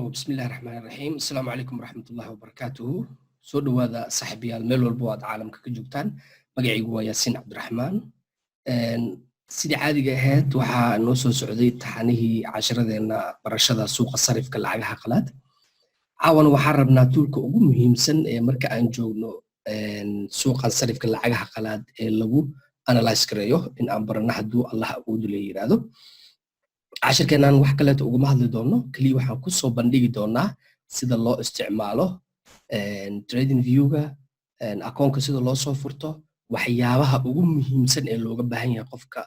Bismillahir Rahmanir Rahim. Assalamu alaikum warahmatullahi wabarakatuh. Soo dhawaada saaxiibayaal meel walba oo aad caalamka ka joogtaan. Magacaygu waa Yaasiin Cabdiraxmaan. Sidii caadiga ahayd waxaa noo soo socday taxanihii casharadeenna barashada suuqa sarifka lacagaha qalaad. Caawan waxaan rabnaa toolka ugu muhiimsan ee marka aan joogno suuqa sarifka lacagaha qalaad ee lagu analyze gareeyo in aan barano hadduu Allah awood u leeyahay. cashirkeenan wax kaleeto uguma hadli doono kaliya waxaan ku soo bandhigi doonaa sida loo isticmaalo trading view-ga akoonka sida loo soo furto waxyaabaha ugu muhiimsan ee looga baahan yahay qofka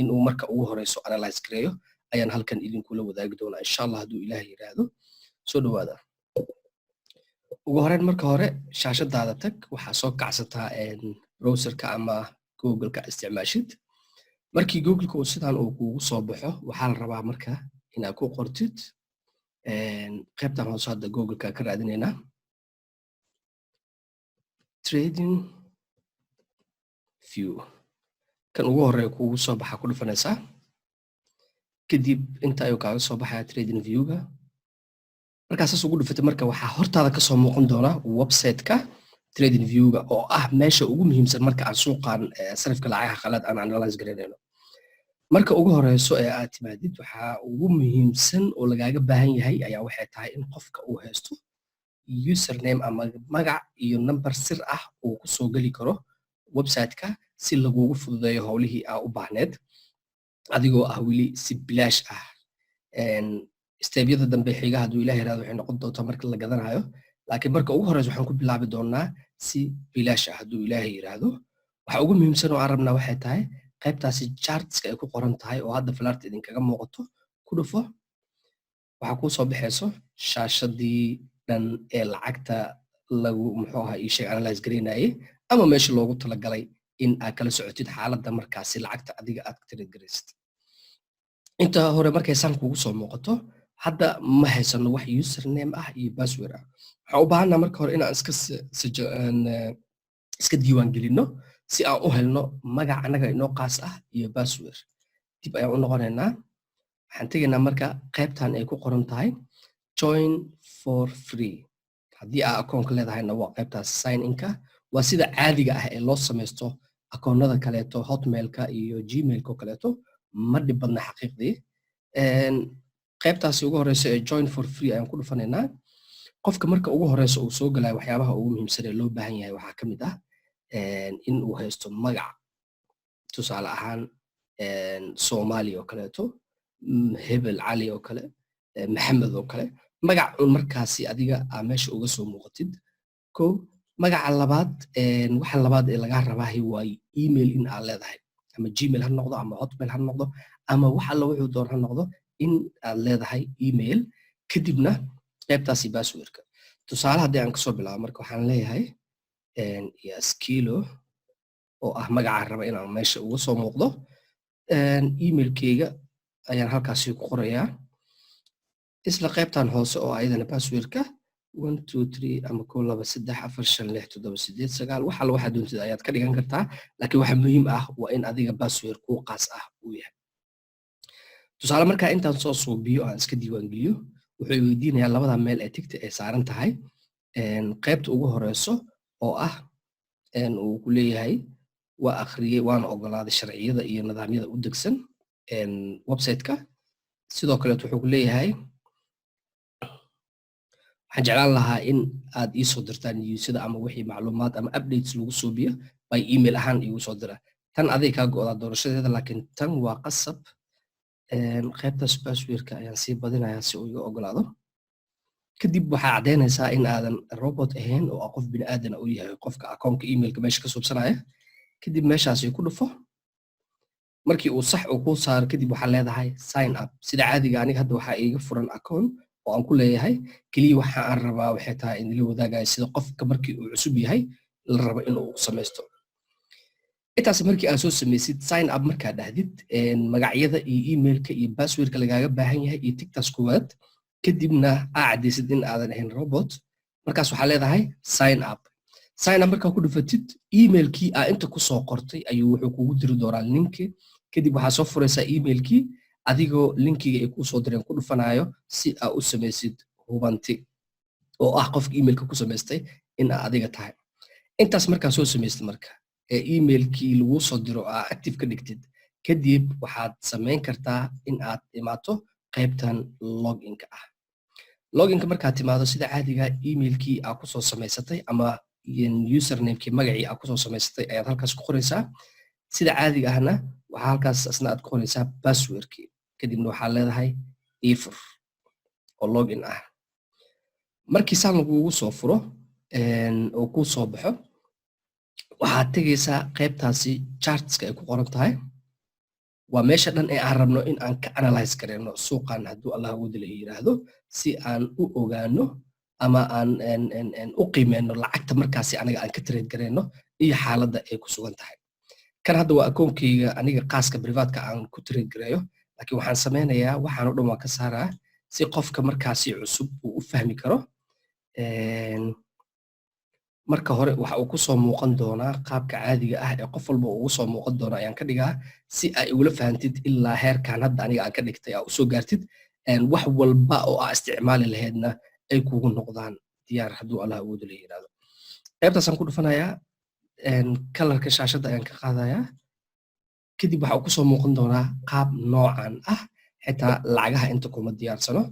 inuu marka ugu horeyso analyze gareeyo ayaan halkan idinkula wadaagi doonaa insha Allah hadduu Ilaahay yiraahdo. Soo dhawaada. Ugu horeyn marka hore shaashadaada tag waxaa soo kacsataa browserka ama Google-ka isticmaashid. markii Google-ka uu sidaan uu kugu soo baxo waxaa la rabaa marka inaad ku qortid qaybtan hoose hadda Google-ka ka raadinayna trading view kan ugu horeeya kugu soo baxa ku dhufanaysaa kadib inta ayuu kaaga soo baxaya trading view-ga markaas ugu dhufatay marka waxaa hortaada ka soo muuqan doona website-ka trading view-ga oo ah meesha ugu muhiimsan marka aan suuqan sarifka lacagaha qalaad aan analyze gareynayno. marka ugu horeyso ee aad timaadid waxaa ugu muhiimsan oo lagaaga baahan yahay ayaa waxay tahay in qofka uu haysto username ama magac iyo number sir ah uu ku soo gali karo website-ka si lagugu fududeeyo howlihii aad u baahneed adigoo ah wili si bilaash ah. steebyada dambe xiga hadduu Ilaahay yiraahdo waxay noqon doontaa marka la gadanayo laakiin marka ugu horeyso waxaan ku bilaabi doonaa si bilaash ah hadduu Ilaahay yiraahdo. waxa ugu muhiimsan oo aan rabnaa waxay tahay qaybtaasi chartska ay ku qoran tahay oo hadda falaarta idinkaga muuqato ku dhufo waxa ku soo baxayso shaashadii dhan ee lacagta lagu muxuu ahaa ii sheeg analyze gareynayay ama meesha loogu talagalay in aad kala socotid xaaladda markaasi lacagta adiga aad trade gareysid. inta hore markay san kugu soo muuqato hadda ma haysano wax username ah iyo password ah. waxaan u baahanaa marka hore inaan iska diiwaan gelino si aan u helno magac anaga inoo qaas ah iyo password. dib ayaan u noqonaynaa waxaan tegaynaa marka qaybtan ay ku qoran tahay join for free. haddii aad akoonka leedahayna waa qaybtaas sign in-ka waa sida caadiga ah ee loo samaysto akoonnada kaleeto hotmail-ka iyo gmail-ka oo kaleeto ma dhib badna xaqiiqdii. qaybtaasi ugu horeyso ee join for free ayaan ku dhufanaynaa. qofka marka ugu horeyso uu soo galayo waxyaabaha ugu muhiimsan ee loo baahan yahay waxaa ka mid ah in uu haysto magac tusaale ahaan Soomaali oo kaleeto Hebel Cali oo kale Maxamed oo kale magac markaasi adiga aa meesha uga soo muuqatid. magaca labaad waxa labaad ee laga rabaa waa email in aad leedahay ama gmail ha noqdo ama hotmail ha noqdo ama waxa la wuxuu doon ha noqdo in aad leedahay email kadibna qaybtaasi password-ka. tusaale haddii aan kasoo bilaabo marka waxaan leeyahay Yaskilo oo ah magaca raba inaan meesha uga soo muuqdo email-keyga ayaan halkaasi ku qorayaa isla qaybtan hoose oo ayadana password-ka 123 ama 12345678 waxa la waxa doontid ayaad ka dhigan kartaa laakiin waxa muhiim ah waa in adiga password ku qaas ah uu yahay. tusaale marka intaan soo suubiyo aan iska diiwaan geliyo wuxuu weydiinayaa labada meel ee tigta ay saaran tahay qaybta ugu horeyso oo ah uu ku leeyahay waa akhriyay waana ogolaaday sharciyada iyo nidaamyada u degsan website-ka. sidoo kale wuxuu ku leeyahay waxaan jeclaan lahaa in aad ii soo dirtaan newsada ama wixii macluumaad ama updates lagu suubiyo by email ahaan igu soo dira. tan aday kaa go'daa doorashadeeda laakiin tan waa qasab. qaybtaas password-ka ayaan sii badinayaa si uu iga ogolaado. kadib waxaa caddeynaysaa in aadan robot ahayn oo qof bini aadan u yahay qofka akoonka emailka meesha ka subsanaya. kadib meeshaasi ku dhufo markii uu sax uu ku saaro kadib waxaa leedahay sign up. sida caadiga aniga hadda waxaa iiga furan akoon oo aan ku leeyahay kaliya waxa aan rabaa waxay tahay in la wadaagayo sida qofka markii uu cusub yahay la rabo inuu samaysto. intaas markii aad soo samaysid sign up markaa dhahdid magacyada iyo emailka iyo passwordka lagaaga baahan yahay iyo tigtaas kuwaad kadibna aad cadaysid in aadan ahayn robot markaas waxaa leedahay sign up. sign up markaa ku dhufatid emailkii aa inta ku soo qortay ayuu wuxuu kugu diri doonaa linki kadib waxaa soo furaysaa emailkii adigoo linkiga ay kuu soo direen ku dhufanayo si aa u samaysid hubanti oo ah qofka emailka ku samaystay in aa adiga tahay intaas markaa soo samaystay marka ee emailkii lagu soo diro aa active ka dhigtid kadib waxaad samayn kartaa in aad imaato qaybtan loginka ah loginka markaad timaado sida caadiga emailkii aa ku soo samaysatay ama usernamekii magacii aa ku soo samaysatay ayaad halkaas ku qoraysaa sida caadiga ahna waxaa halkaas asna aad ku qoraysaa passwordkii kadibna waxaad leedahay ifur oo login ah markii saan lagugu soo furo oo kuu soo baxo waxaad tegaysaa qaybtaasi chartska ay ku qoran tahay waa meesha dhan ee aan rabno in aan ka analyze gareyno suuqan hadduu allah awoodi la yiraahdo si aan u ogaano ama aan u qiimeyno lacagta markaasi aniga aan ka trade gareyno iyo xaaladda ay ku sugan tahay kan hadda waa akoonkeyga aniga qaaska privatka aan ku trade gareeyo laakiin waxaan sameynayaa waxaan oo dhan waa ka saaraa si qofka markaasi cusub uu u fahmi karo marka hore waxa uu ku soo muuqan doonaa qaabka caadiga ah ee qof walba ugu soo muuqan doona ayaan ka dhigaa si ay ula fahantid ilaa heerkan hadda aniga aan ka dhigtay aa usoo gaartid wax walba oo aa isticmaali lahaydna ay kugu noqdaan diyaar hadduu allah awoodu la yiraahdo qaybtaasaan ku dhufanayaa kalarka shaashadda ayaan ka qaadayaa kadib waxa uu ku soo muuqan doonaa qaab noocan ah xitaa lacagaha inta kuma diyaarsano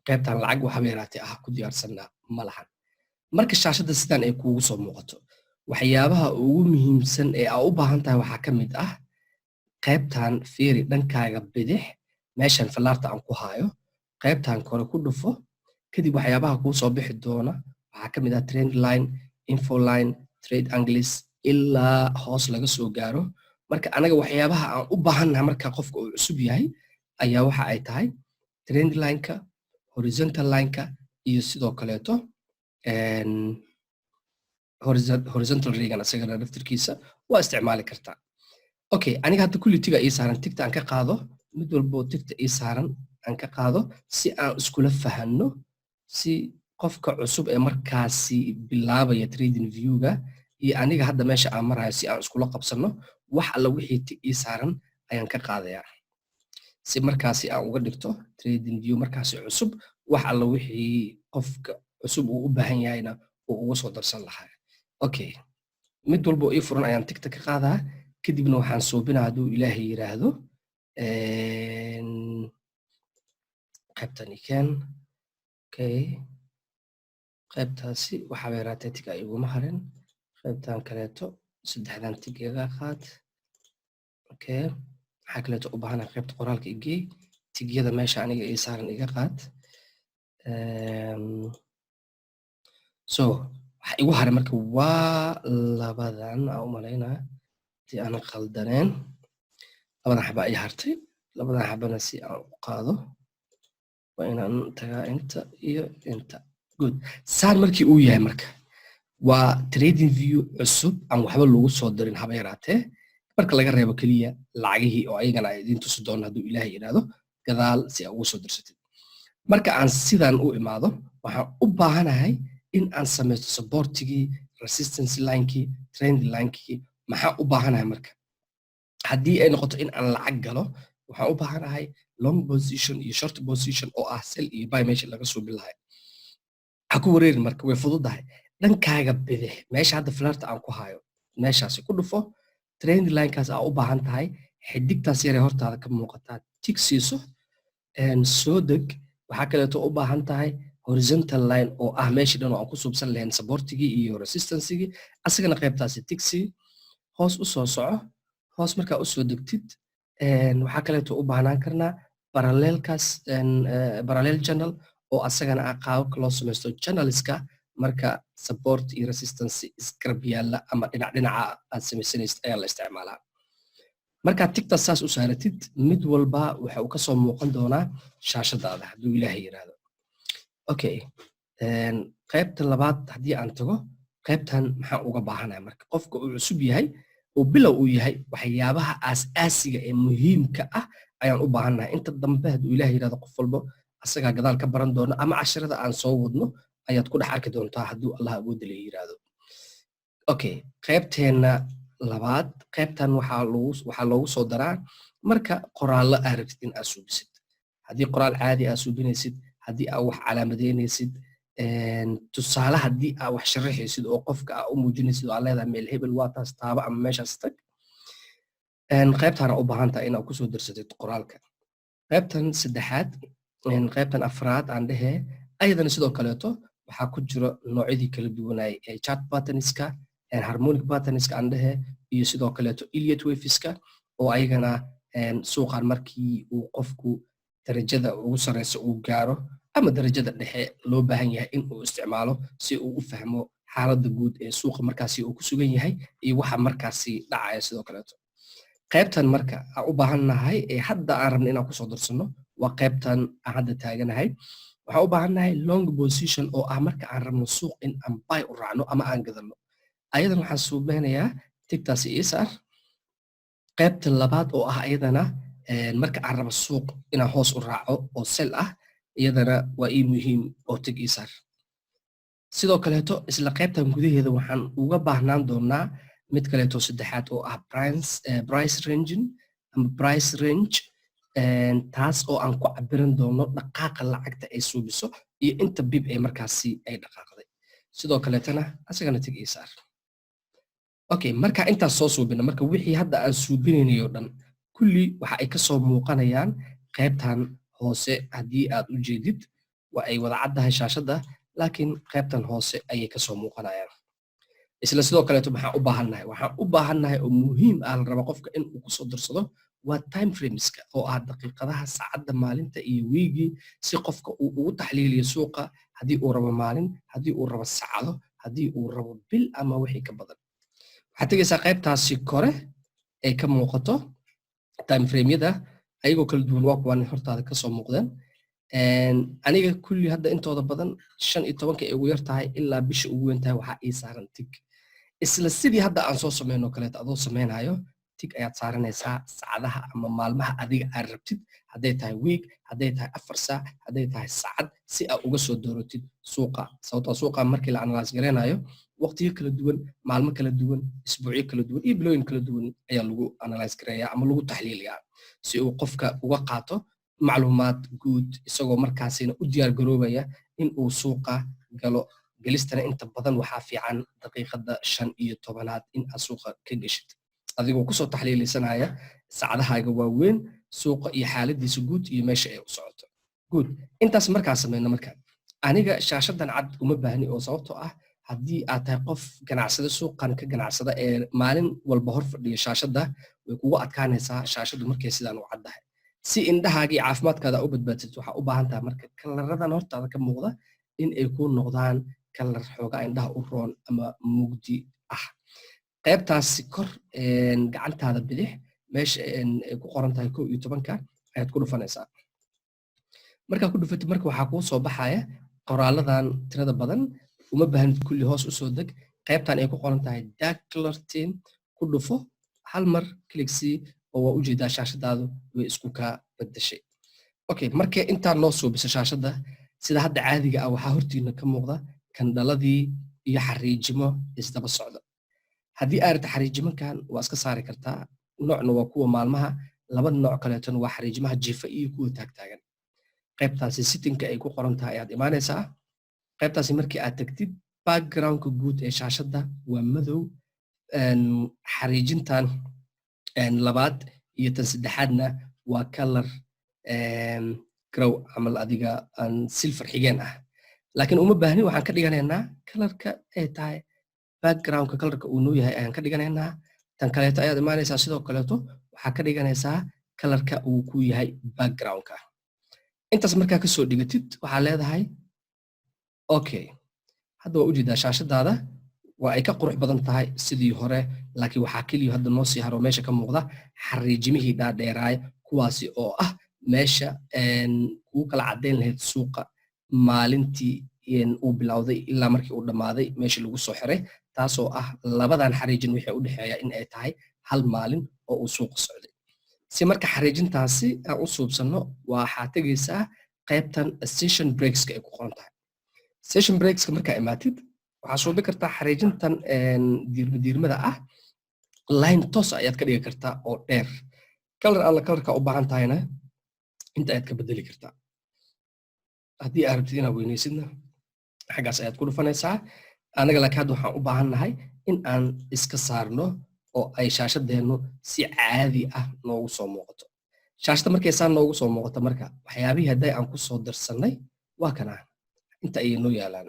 qaybtan lacag waxaba yaraatee ah ku diyaarsanna ma lahan marka shaashadda sidaan ay kuugu soo muuqato waxyaabaha ugu muhiimsan ee aa u baahan tahay waxaa ka mid ah qaybtan fiiri dhankaaga bidix meeshan fallaarta aan ku haayo qaybtan kore ku dhufo kadib waxyaabaha kuu soo bixi doona waxaa ka mid ah trend line info line trade angles ilaa hoos laga soo gaaro marka anaga waxyaabaha aan u baahannahay marka qofka uu cusub yahay ayaa waxa ay tahay trend lineka horizontal lineka iyo sidoo kaleeto horizontal regan asagana daftarkiisa waa isticmaali kartaa okay aniga hadda kulli tiga ii saaran tigta aan ka qaado mid walbo tigta ii saaran aan ka qaado si aan iskula fahanno si qofka cusub ee markaasi bilaabaya trading viewga iyo aniga hadda meesha aan marayo si aan iskula qabsanno wax alla wixii tig ii saaran ayaan ka qaadayaa si markaasi aan uga dhigto trading view markaasi cusub wax alla wixii qofka cusub uu u baahan yahayna uu uga soo darsan lahaa okay mid walbo ii furan ayaan tigta ka qaadaa kadibna waxaan suubinaa hadduu ilaahay yiraahdo qaybtan ikeen okay qaybtaasi waxaa yaraatee tig ay iguma harin qaybtan kaleeto saddexdan tig iga qaad okay waxaa kaleeto u baahana qaybta qoraalka igey tigyada meesha aniga ii saaran iga qaad so waxa igu haray marka waa labadan aan u malaynaa haddii aanan khaldaneen labadan xaba ay hartay labadan xabana si aan u qaado waa inaan tagaa inta iyo inta good saan markii uu yahay marka waa trading view cusub aan waxba lagu soo dirin haba yaraatee marka laga reebo keliya lacagihii oo ayagana ay idiin tusi doona hadduu ilaahay yidhaahdo gadaal si aa ugu soo dirsatid marka aan sidan u imaado waxaan u baahanahay in aan samaysto supportigii resistance linekii trend linekii maxaa u baahanahay marka haddii ay noqoto in aan lacag galo waxaan u baahanahay long position iyo short position oo ah sell iyo buy meesha laga soo bilahay ha ku wareerin marka way fududahay dhankaaga bidix meesha hadda flairta aan ku hayo meeshaasi ku dhufo trend linekaas aa u baahan tahay xidigtaas yaree hortaada ka muuqataa tig siiso soo deg waxaa kaleeto u baahan tahay horizontal line oo ah meeshii dhan oo aan ku suubsan lahayn supportigii iyo resistancegii asagana qaybtaasi tigsi hoos u soo soco hoos markaa usoo degtid waxaa kaleeto u baahnaan karnaa parallelkaas parallel channel oo asagana ah qaababka loo samaysto channelska marka support iyo resistance isgarab yaalla ama dhinac dhinaca aad samaysanaysid ayaa la isticmaalaa markaad tigtaas saas u saaratid mid walba waxa uu kasoo muuqan doonaa shaashadaada hadduu ilaahay yiraahdo okay qaybta labaad haddii aan tago qaybtan maxaa uga baahanahay marka qofka uu cusub yahay oo bilow uu yahay waxyaabaha aas-aasiga ee muhiimka ah ayaan u baahannahay inta dambe hadduu ilaahay yirahdo qof walbo asagaa gadaal ka baran doona ama casharada aan soo wadno ayaad ku dhex arki doontaa hadduu allah awoodda la yiraahdo okay qaybteena labaad qaybtan waxaa loogu soo daraa marka qoraallo aad rabtid in aad suubisid haddii qoraal caadi aad suubinaysid haddii aad wax calaamadeynaysid tusaale haddii aad wax sharaxaysid oo qofka aad u muujinaysid oo aad leedahay meel hebel waa taas taaba ama meeshaas tag qaybtaana u baahan tahay inaad kusoo darsatid qoraalka qaybtan saddexaad qaybtan afraad aan dhehee ayadana sidoo kaleeto waxaa ku jiro noocyadii kala duwanay ee chat patterniska harmonic patterniska aan dhehee iyo sidoo kaleeto Elliott waveska oo ayagana suuqan markii uu qofku darajada ugu sareysa uu gaaro ama darajada dhexe loo baahan yahay in uu isticmaalo si uu u fahmo xaaladda guud ee suuqa markaasi uu ku sugan yahay iyo waxa markaasi dhacaya sidoo kaleeto qaybtan marka aan u baahannahay ee hadda aan rabno inaan kusoo darsano waa qaybtan aan hadda taaganahay waxaan u baahannahay long position oo ah marka aan rabno suuq in aan buy u raacno ama aan gadano ayadan waxaan suubeynayaa tigtaasi isar qaybta labaad oo ah ayadana marka aan rabo suuq inaan hoos u raaco oo sell ah iyadana waa ii muhiim oo tig isar sidoo kaleeto isla qaybtan gudaheeda waxaan uga baahnaan doonaa mid kaleeto saddexaad oo ah price ranging ama price range taas oo aan ku cabiran doono dhaqaaqa lacagta ay suubiso iyo inta bib ee markaasi ay dhaqaaqday sidoo kaleetana asagana tig isar okay marka intaas soo suubina marka wixii hadda aan suubinaynayo dhan kulli waxa ay ka soo muuqanayaan qaybtan hoose haddii aad u jeedid waa ay wada caddahay shaashadda laakiin qaybtan hoose ayay ka soo muuqanayaan isla sidoo kaleeto waxaan u baahannahay oo muhiim ah la raba qofka in uu kusoo darsado waa time frameska oo ah daqiiqadaha saacadda maalinta iyo wiigii si qofka uu ugu taxliiliyo suuqa haddii uu rabo maalin haddii uu rabo saacado haddii uu rabo bil ama wixii ka badan waxaad tegaysaa qaybtaasi kore ay ka muuqato time frameyada ayagoo kala duwan waa kuwaan hortaada kasoo muuqdeen aniga kulli hadda intooda badan 15 ay ugu yar tahay ilaa bisha ugu weyn tahay waxaa ii saaran tig isla sidii hadda aan soo sameyno kaleeto adoo sameynayo tig ayaad saaranaysaa saacadaha ama maalmaha adiga aad rabtid hadday tahay week hadday tahay 4 saac hadday tahay saacad si aad uga soo doorotid suuqa sababtoo suuqa markii la analyze gareynayo waqtiyo kala duwan maalmo kala duwan isbuucyo kala duwan iyo bilooyin kala duwan ayaa lagu analyze gareeyaa ama lagu taxliiliyaa si uu qofka uga qaato macluumaad guud isagoo markaasina u diyaar garoobaya in uu suuqa galo galistana inta badan waxaa fiican daqiiqada 15aad in aad suuqa ka geshid adigoo kusoo taxliilisanaya saacadahaaga waaweyn suuqa iyo xaaladiisa guud iyo meesha ay u socoto guud intaas markaa sameyno markaa aniga shaashadan cad uma baahni oo sababtoo ah haddii aad tahay qof ganacsada suuqan ka ganacsada ee maalin walba hor fadhiyo shaashadda way kugu adkaanaysaa shaashaddu markay sidaan u caddahay si indhahaaga iyo caafimaadkaada u badbaadsid waxaa u baahan tahay marka kalaradan hortaada ka muuqda in ay ku noqdaan kalar xoogaa indhaha u roon ama mugdi ah qaybtaasi kor gacantaada bidix meesha ay ku qoran tahay 11 ayaad ku dhufanaysaa markaa ku dhufatid marka waxaa kuu soo baxaya qoraaladan tirada badan uma baahnid kulli hoos u soo deg qaybtan ay ku qoran tahay dark color theme ku dhufo hal mar click C oo waa u jeedaa shaashadaadu way isku ka bedeshay okay markay intaa noo suubiso shaashadda sida hadda caadiga ah waxaa hortiina ka muuqda kandhaladii iyo xariijimo isdaba socda haddii aad rabto xariijimankan waa iska saari kartaa noocna waa kuwa maalmaha laba nooc kaleetona waa xariijimaha jiifa iyo kuwa taagtaagan qaybtaasi sittingka ay ku qoran tahay ayaad imaanaysaa qaybtaasi markii aad tagtid backgroundka guud ee shaashadda waa madow xariijintan labaad iyo tan saddexaadna waa color grow camal adiga silver xigeen ah laakiin uma baahni waxaan ka dhiganaynaa kalarka ay tahay backgroundka kalarka uu noo yahay ayaan ka dhiganaynaa tan kaleeto ayaad imaanaysaa sidoo kaleeto waxaa ka dhiganaysaa kalarka uu ku yahay backgroundka intaas markaa kasoo dhigatid waxaa leedahay okay hadda waa ujeedaa shaashadaada waa ay ka qurux badan tahay sidii hore laakiin waxaa keliya hadda noo sii haro meesha ka muuqda xariijimihii dhaadheeraay kuwaasi oo ah meesha kuu kala caddayn lahayd suuqa maalintii uu bilowday ilaa markii uu dhammaaday meesha lagu soo xiray taasoo ah labadan xariijin wixii u dhexeeya in ay tahay hal maalin oo uu suuqa socday si marka xariijintaasi aan u suubsanno waxaa tegaysaa qaybtan session breakska ay ku qoran tahay session breakska markaa imaatid waxaa suubi kartaa xariijintan diirmada ah line toos ayaad ka dhigi kartaa oo dheer kalar alla kalarka u baahan tahayna inta ayaad ka bedeli kartaa haddii aad rabtid inaad weynaysidna xaggaas ayaad ku dhufanaysaa anaga laakiin hadda waxaan u baahannahay in aan iska saarno oo ay shaashadeennu si caadi ah noogu soo muuqato shaashada markay saa noogu soo muuqato marka waxyaabihii hadday aan ku soo darsannay waa kana inta ayay noo yaalaan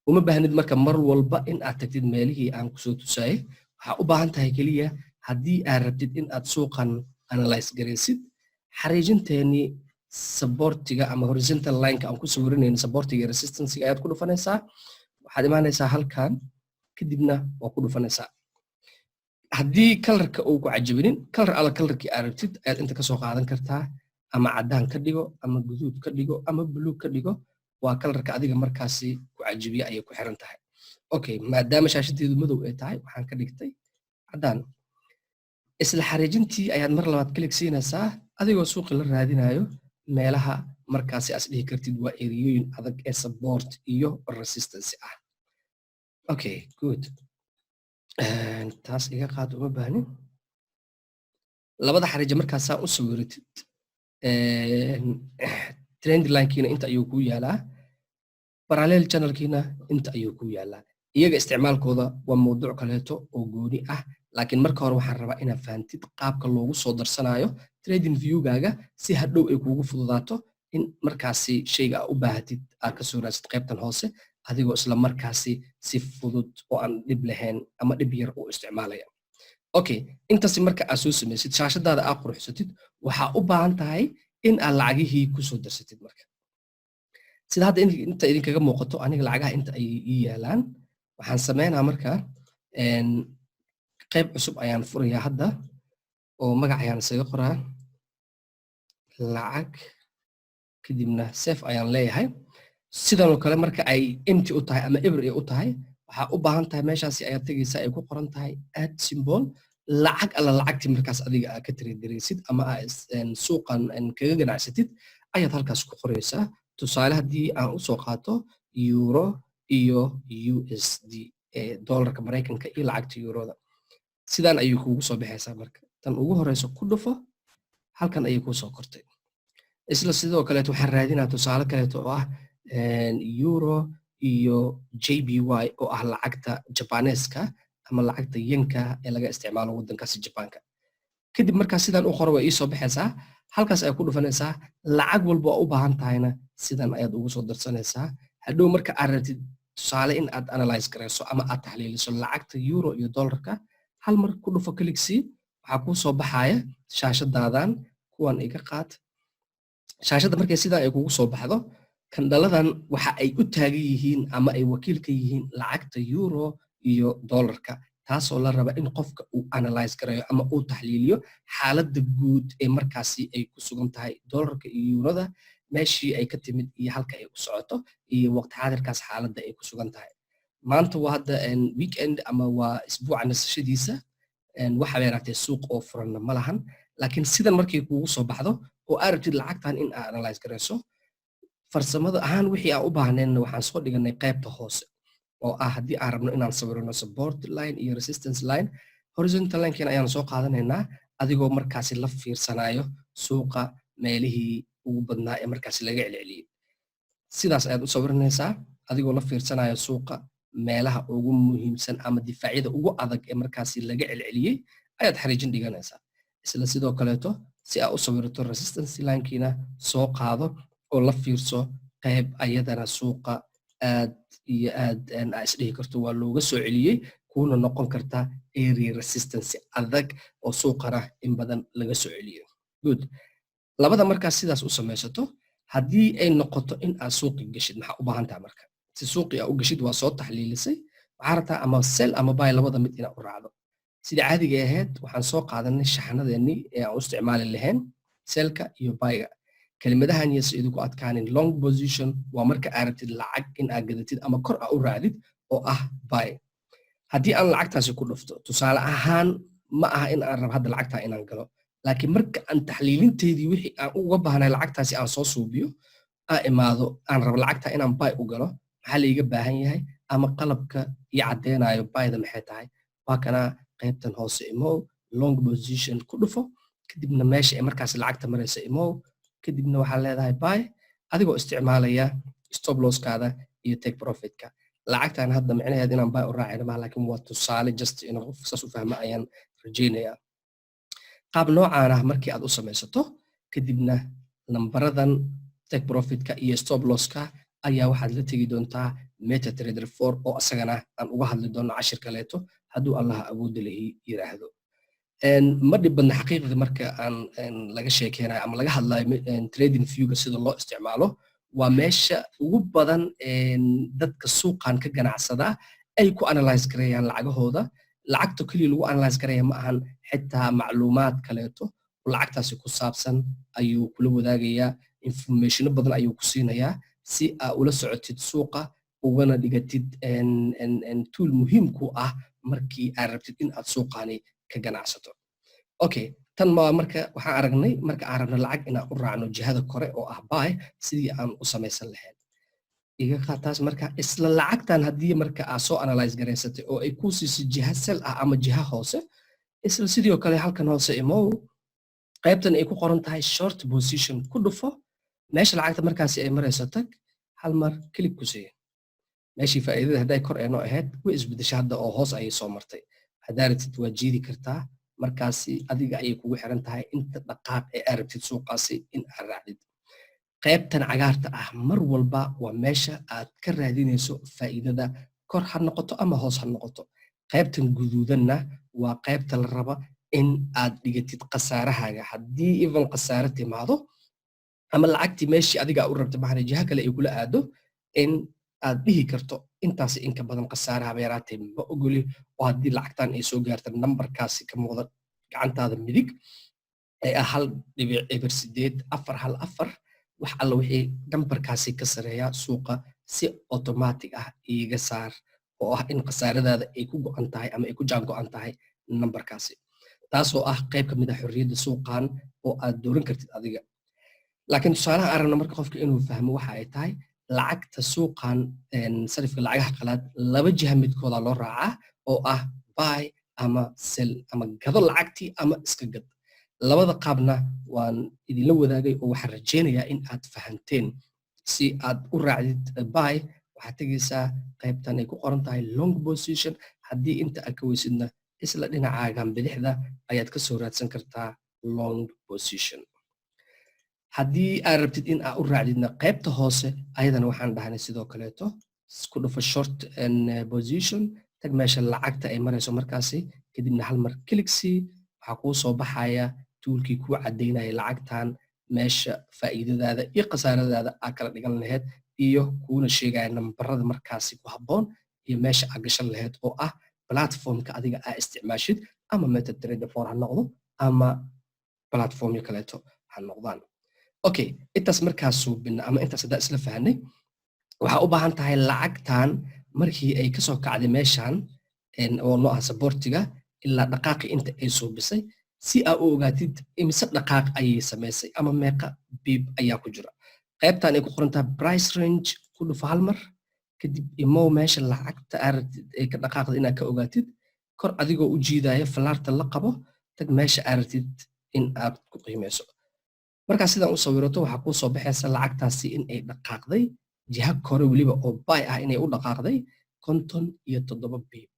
uma baahnid marka mar walba in aad tagtid meelihii aan kusoo tusaayay waxaa u baahan tahay keliya haddii aad rabtid in aad suuqan analyze garaysid xariijinteennii supportiga ama horizontal lineka aan ku sawirinayno supportiga iyo resistancega ayaad ku dhufanaysaa waxaad imaanaysaa halkan kadibna waa ku dhufanaysaa haddii kalarka uu ku cajabinin kalar alla kalarkii aad rabtid ayaad inta kasoo qaadan kartaa ama caddaan ka dhigo ama guduud ka dhigo ama buluug ka dhigo waa kalarka adiga markaasi ku cajabiya ayay ku xiran tahay okay maadaama shaashadeedu madow ay tahay waxaan ka dhigtay caddaan isla xariijintii ayaad mar labaad kalik siinaysaa adigoo suuqi la raadinayo meelaha markaasi as dhihi kartid waa eriyooyin adag ee support iyo resistance ah okay good taas iga qaad uma baahnin labada xariija markaasaa u sawiratid trend linekiina inta ayuu ku yaalaa parallel channelkiina inta ayuu ku yaalaa iyaga isticmaalkooda waa mawduuc kaleeto oo gooni ah laakiin marka hore waxaan rabaa inaad fahantid qaabka loogu soo darsanayo trading viewgaaga si hadhow ay kuugu fududaato in markaasi shayga aad u baahatid aad ka soo raadsid qaybtan hoose adigoo isla markaasi si fudud oo aan dhib lahayn ama dhib yar u isticmaalaya okay intaasi marka aad soo samaysid shaashadaada aad quruxsatid waxaa u baahan tahay in aad lacagihii ku soo darsatid marka sida hadda inta idinkaga muuqato aniga lacagaha inta ay ii yaalaan waxaan sameynaa marka qayb cusub ayaan furayaa hadda oo magac ayaan isaga qoraa lacag kadibna safe ayaan leeyahay sidanoo kale marka ay empty u tahay ama eber u tahay waxaa u baahan tahay meeshaasi ayaad tegaysaa ay ku qoran tahay add symbol lacag alla lacagtii markaas adiga aad ka tiradaraysid ama aad suuqan kaga ganacsatid ayaad halkaas ku qoraysaa tusaale haddii aan u soo qaato euro iyo USD dollarka Mareykanka iyo lacagta euroda sidaan ayuu kuugu soo baxaysaa marka tan ugu horeyso ku dhufo halkan ayay kuu soo kortay isla sidoo kaleeto waxaan raadinaa tusaale kaleeto oo ah euro iyo JPY oo ah lacagta Japaneeska ama lacagta yenka ee laga isticmaalo waddankaasi Japaanka kadib markaa sidaan u qoro way ii soo baxaysaa halkaas ay ku dhufanaysaa lacag walba oo u baahan tahayna sidan ayaad ugu soo darsanaysaa hadhow marka aad rabtid tusaale in aad analyze garayso ama aad taxliiliso lacagta euro iyo dollarka hal mar ku dhufo click-sii waxaa kuu soo baxaya shaashadaadan kuwan iga qaad shaashadda markay sidaa ay kugu soo baxdo kandhaladan waxa ay u taagan yihiin ama ay wakiil ka yihiin lacagta euro iyo dollarka taasoo la raba in qofka uu analyze garayo ama uu taxliiliyo xaaladda guud ee markaasi ay ku sugan tahay dollarka iyo euroda meeshii ay ka timid iyo halka ay ku socoto iyo waqti xaadirkaas xaaladda ay ku sugan tahay maanta waa hadda weekend ama waa isbuuca nasashadiisa waxa la yaraatee suuq oo furanna ma lahan laakiin sidan markay kuugu soo baxdo oo aad rabtid lacagtan in aad analyze garayso farsamada ahaan wixii aan u baahnayna waxaan soo dhiganay qaybta hoose oo ah haddii aan rabno inaan sawirno support line iyo resistance line horizontal linekiina ayaan soo qaadanaynaa adigoo markaasi la fiirsanayo suuqa meelihii ugu badnaa ee markaasi laga celceliyey sidaas ayaad u sawirinaysaa adigoo la fiirsanayo suuqa meelaha ugu muhiimsan ama difaacyada ugu adag ee markaasi laga celceliyey ayaad xariijin dhiganaysaa isla sidoo kaleeto si aad u sawirto resistance linekiina soo qaado oo la fiirso qayb ayadana suuqa aad iyo aad isdhihi karto waa looga soo celiyey kuuna noqon karta area resistance adag oo suuqana in badan laga soo celiyo good labada markaas sidaas u samaysato haddii ay noqoto in aad suuqi gashid maxaa u baahan tahay marka si suuqi aad u gashid waa soo taxliilisay waxaa rabtaa ama sell ama buy labada mid inaad u raacdo sida caadiga ahayd waxaan soo qaadanay shaxnadeennii ee aan u isticmaali lahayn sellka iyo buyga kelimadahan iyo si idinku adkaanin long position waa marka aad rabtid lacag in aad gadatid ama kor aad u raacdid oo ah buy haddii aan lacagtaasi ku dhufto tusaale ahaan ma aha in aan rabo hadda lacagtaa inaan galo laakiin marka aan taxliilinteedii wixii aan uga baahnay lacagtaasi aan soo suubiyo aan imaado aan rabo lacagtaa inaan buy u galo maxaa laiga baahan yahay ama qalabka ii caddeynayo buyda maxay tahay waa kana qaybtan hoose imow long position ku dhufo kadibna meesha ay markaas lacagta maraysa imow kadibna waxaa leedahay buy adigoo isticmaalaya stop losskaada iyo take profitka lacagtan hadda micnaheed inaan buy u raacayna maaha laakiin waa tusaale just inaan qof saas u fahmo ayaan rajaynayaa qaab noocaan ah markii aad u samaysato kadibna nambaradan take profitka iyo stop losska ayaa waxaad la tegi doontaa MetaTrader 4 oo asagana aan uga hadli doono cashir kaleeto hadduu allah awoodda lahi yiraahdo ma dhib badna xaqiiqda marka aan laga sheekeynayo ama laga hadlayo trading viewga sida loo isticmaalo waa meesha ugu badan dadka suuqan ka ganacsada ay ku analyze gareeyaan lacagahooda lacagta kaliya lagu analyze gareeya ma ahan xitaa macluumaad kaleeto lacagtaasi ku saabsan ayuu kula wadaagayaa informationo badan ayuu ku siinayaa si aa ula socotid suuqa ugana dhigatid tool muhiim ku ah markii aad rabtid in aad suuqaani ka ganacsato okay tan ma marka waxaan aragnay marka aan rabno lacag inaan u raacno jihada kore oo ah buy sidii aan u samaysan lahayn iga qaataas marka isla lacagtan haddii marka aad soo analyze garaysatay oo ay ku siisay jiha sell ah ama jiha hoose isla sidoo kale halkan hoose imow qaybtan ay ku qoran tahay short position ku dhufo meesha lacagta markaasi ay marayso tag hal mar click ku sii meeshii faa'iidada hadday kor ee noo ahayd way isbedeshay hadda oo hoos ayay soo martay haddaa rabtid waa jiidi kartaa markaasi adiga ayay kugu xiran tahay inta dhaqaaq ee aad rabtid suuqaasi in aad raacdid qaybtan cagaarta ah mar walba waa meesha aad ka raadinayso faa'iidada kor ha noqoto ama hoos ha noqoto qaybtan guduudanna waa qaybta la raba in aad dhigatid khasaarahaaga haddii even khasaare timaado ama lacagtii meeshii adiga u rabta maxana jiha kale ay kula aado in aad dhihi karto intaasi inka badan khasaaraha yaraatay ma ogoli oo haddii lacagtan ay soo gaarta nambarkaasi ka muuqda gacantaada midig ee ah 1.8 wax alla wixii nambarkaasi ka sareeya suuqa si automatic ah iiga saar oo ah in khasaaradaada ay ku go'an tahay ama ay ku jaan go'an tahay nambarkaasi taasoo ah qayb ka mid ah xorriyadda suuqan oo aad dooran kartid adiga laakiin tusaalaha aragna marka qofka inuu fahmo waxa ay tahay lacagta suuqan sarifka lacagaha qalaad laba jiha midkooda loo raacaa oo ah buy ama sell ama gado lacagtii ama iska gad labada qaabna waan idinla wadaagay oo waxaan rajaynayaa in aad fahanteen si aad u raacdid buy waxaad tegaysaa qaybtan ay ku qoran tahay long position haddii inta aad ka weysidna isla dhinacaagan bidixda ayaad ka soo raadsan kartaa long position haddii aad rabtid in aad u raacdidna qaybta hoose ayadana waxaan dhahnay sidoo kaleeto ku dhufo short position tag meesha lacagta ay marayso markaasi kadibna hal mar clicksii waxaa kuu soo baxaya tuulkii kuu caddaynaya lacagtan meesha faa'iidadaada iyo khasaaradaada aad kala dhigan lahayd iyo kuuna sheegaya nambarada markaasi ku habboon iyo meesha aad gashan lahayd oo ah platformka adiga aad isticmaashid ama MetaTrader 4 ha noqdo ama platformyo kaleeto ha noqdaan okay intaas markaas suubina ama intaas haddaa isla fahanay waxaa u baahan tahay lacagtan markii ay kasoo kacday meeshan oo noo ah sabortiga ilaa dhaqaaqi inta ay suubisay si aa u ogaatid imise dhaqaaq ayay samaysay ama meeqa biib ayaa ku jira qaybtan ay ku qoran tahay price range ku dhufo hal mar kadib imow meesha lacagta aaragtid ay ka dhaqaaqda inaad ka ogaatid kor adigoo u jiidaya falaarta la qabo tag meesha aaragtid in aad ku qiimeyso markaa sidaan u sawirato waxaa kuu soo baxaysa lacagtaasi in ay dhaqaaqday jiha kore weliba oo buy ah inay u dhaqaaqday 57 biib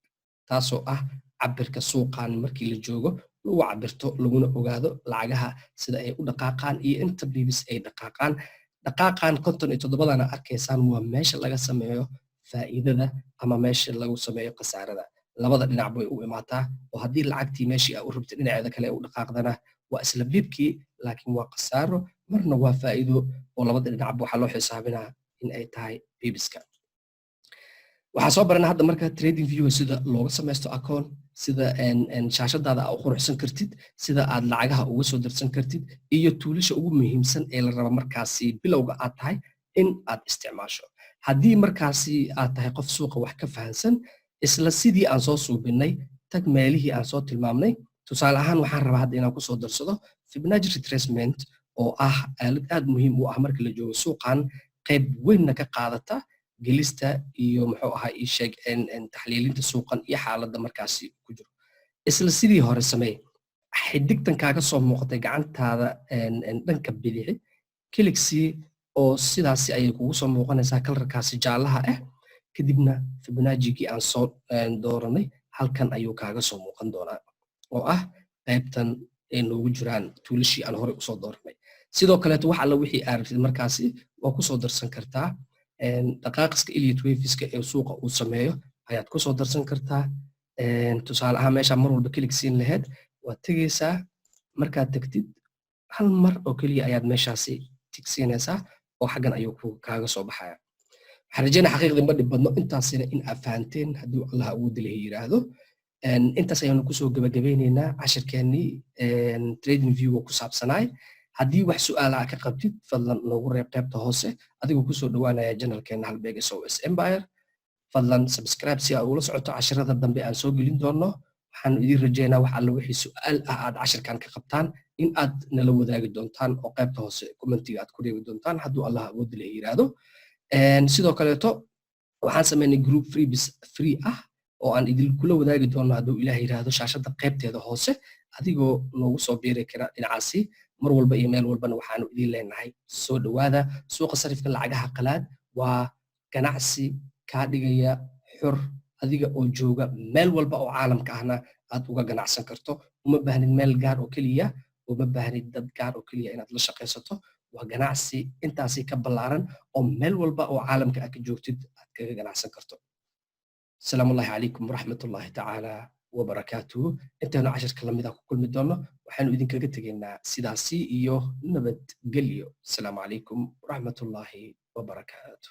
taasoo ah cabirka suuqan markii la joogo lagu cabirto laguna ogaado lacagaha sida ay u dhaqaaqaan iyo inta biibis ay dhaqaaqaan dhaqaaqan 57dana arkaysaan waa meesha laga sameeyo faa'iidada ama meesha lagu sameeyo khasaarada labada dhinac bay u imaataa oo haddii lacagtii meeshii aad u rabtay dhinaceeda kale u dhaqaaqdana waa isla biibkii laakiin waa khasaaro marna waa faa'iido oo labada dhinacba waxaa loo xisaabinaa in ay tahay biibiska waxaa soo baranaa hadda marka trading view sida looga samaysto account sida shaashadaada aad u quruxsan kartid sida aad lacagaha uga soo darsan kartid iyo tuulasha ugu muhiimsan ee la raba markaasi bilowga aad tahay in aad isticmaasho haddii markaasi aad tahay qof suuqa wax ka fahansan isla sidii aan soo suubinay tag meelihii aan soo tilmaamnay tusaale ahaan waxaan rabaa hadda inaan kusoo darsado Fibonacci retracement oo ah aalad aad muhiim u ah marka la joogo suuqan qayb weynna ka qaadata gelista iyo muxuu ahaa ii sheeg taxliilinta suuqan iyo xaaladda markaasi ku jiro isla sidii hore samee xidigtan kaaga soo muuqatay gacantaada dhanka bidixi kiligsii oo sidaasi ayay kugu soo muuqanaysaa kalarkaasi jaallaha ah kadibna fibonacci-gii aan soo dooranay halkan ayuu kaaga soo muuqan doonaa oo ah qaybtan ay noogu jiraan tuulashii aan horey usoo dooranay sidoo kaleeto wax alla wixii aad rabtid markaasi waa kusoo darsan kartaa dhaqaaqiska Elliott Waveska ee suuqa uu sameeyo ayaad kusoo darsan kartaa tusaale ahaan meesha mar walba kilig siin lahayd waad tegaysaa markaad tagtid hal mar oo keliya ayaad meeshaasi tigsiinaysaa oo xaggan ayuu kaaga soo baxaya waxaan rajeynaa xaqiiqdii ma dhib badno intaasina in aad fahanteen haddii allah awoodda leh yidhaahdo intaas ayaanu kusoo gabagabeynaynaa cashirkeennii trading view ku saabsanaay haddii wax su'aala ka qabtid fadlan noogu reeb qaybta hoose adigoo kusoo dhawaanaya janalkeena halbeeg SOS Empire fadlan subscribe si aad ula socoto cashirada dambe aan soo gelin doono waxaan idin rajeynaa wax alla wixii su'aal ah aad cashirkan ka qabtaan in aad nala wadaagi doontaan oo qaybta hoose commentiga aad ku reebi doontaan hadduu allah awoodda leh yidhaahdo sidoo kaleeto waxaan sameynay group free ah oo aan idinkula wadaagi doono hadduu ilaah yidhaahdo shaashadda qaybteeda hoose adigoo noogu soo biiri kara dhinacaasi mar walba iyo meel walbana waxaanu idin leenahay soo dhawaada suuqa sarifka lacagaha qalaad waa ganacsi kaa dhigaya xor adiga oo jooga meel walba oo caalamka ahna aad uga ganacsan karto uma baahnid meel gaar oo keliya uma baahnid dad gaar oo keliya inaad la shaqaysato waa ganacsi intaasi ka ballaaran oo meel walba oo caalamka aad ka joogtid aad kaga ganacsan karto السلام الله عليكم ورحمة الله تعالى وبركاته انتهينا عشر كلام كل مدونة وحنو إذن كجتجينا سيداسي إيوه نبت قليو السلام عليكم ورحمة الله وبركاته